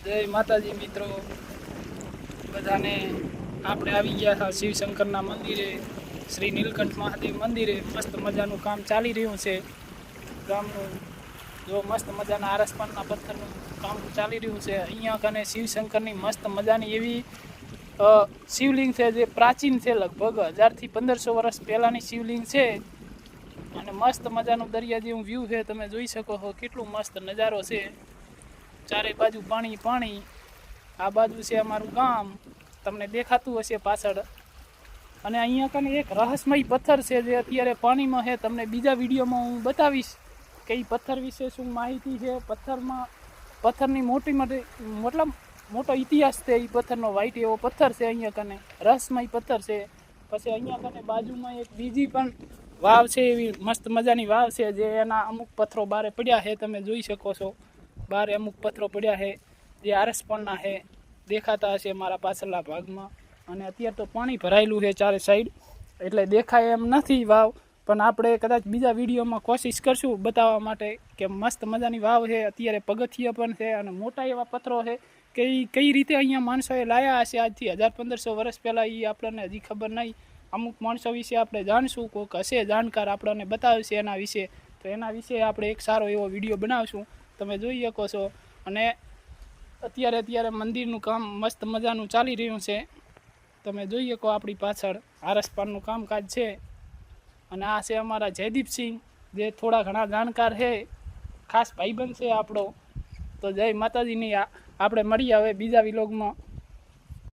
જય માતાજી મિત્રો, બધાને આપણે આવી ગયા હતા શિવશંકરના મંદિરે, શ્રી નીલકંઠ મહાદેવ મંદિરે. મસ્ત મજાનું કામ ચાલી રહ્યું છે ગામનું. જો મસ્ત મજાના આરસપાનના પથ્થરનું કામ ચાલી રહ્યું છે. અહીંયા કને શિવશંકરની મસ્ત મજાની એવી શિવલિંગ છે જે પ્રાચીન છે, લગભગ 1000 થી 1500 વર્ષ પહેલાંની શિવલિંગ છે. અને મસ્ત મજાનું દરિયા જેવું વ્યૂ છે, તમે જોઈ શકો છો કેટલું મસ્ત નજારો છે. ચારે બાજુ પાણી પાણી. આ બાજુ છે અમારું ગામ, તમને દેખાતું હશે પાછળ. અને અહીંયા કને એક રહસ્યમય પથ્થર છે જે અત્યારે પાણીમાં છે. તમને બીજા વિડીયોમાં હું બતાવીશ કે એ પથ્થર વિશે શું માહિતી છે. પથ્થરની મતલબ મોટો ઇતિહાસ છે. એ પથ્થરનો વ્હાઈટ એવો પથ્થર છે, અહીંયા કને રહસ્યમય પથ્થર છે. પછી અહીંયા કને બાજુમાં એક બીજી પણ વાવ છે, એવી મસ્ત મજાની વાવ છે જે એના અમુક પથ્થરો બારે પડ્યા છે, તમે જોઈ શકો છો. બારે અમુક પથ્થરો પડ્યા છે જે આરસપણના છે, દેખાતા હશે મારા પાછળના ભાગમાં. અને અત્યારે તો પાણી ભરાયેલું છે ચારે સાઈડ, એટલે દેખાય એમ નથી વાવ. પણ આપણે કદાચ બીજા વિડીયોમાં કોશિશ કરશું બતાવવા માટે કે મસ્ત મજાની વાવ છે. અત્યારે પગથિયા પણ છે અને મોટા એવા પથ્થરો છે કે એ કઈ રીતે અહીંયા માણસોએ લાયા હશે આજથી 1000-1500 વર્ષ પહેલાં, એ આપણને હજી ખબર નહીં. અમુક માણસો વિશે આપણે જાણશું, કોઈક હશે જાણકાર આપણને બતાવશે એના વિશે, તો એના વિશે આપણે એક સારો એવો વિડીયો બનાવશું, તમે જોઈ શકો છો. અને અત્યારે મંદિરનું કામ મસ્ત મજાનું ચાલી રહ્યું છે, તમે જોઈ શકો. આપણી પાછળ આરસપાનનું કામકાજ છે. અને આ છે અમારા જયદીપસિંહ, જે થોડા ઘણા જાણકાર છે, ખાસ ભાઈબંધ છે આપણો. તો જય માતાજીની. આપણે મળીએ હવે બીજા વિલોગમાં.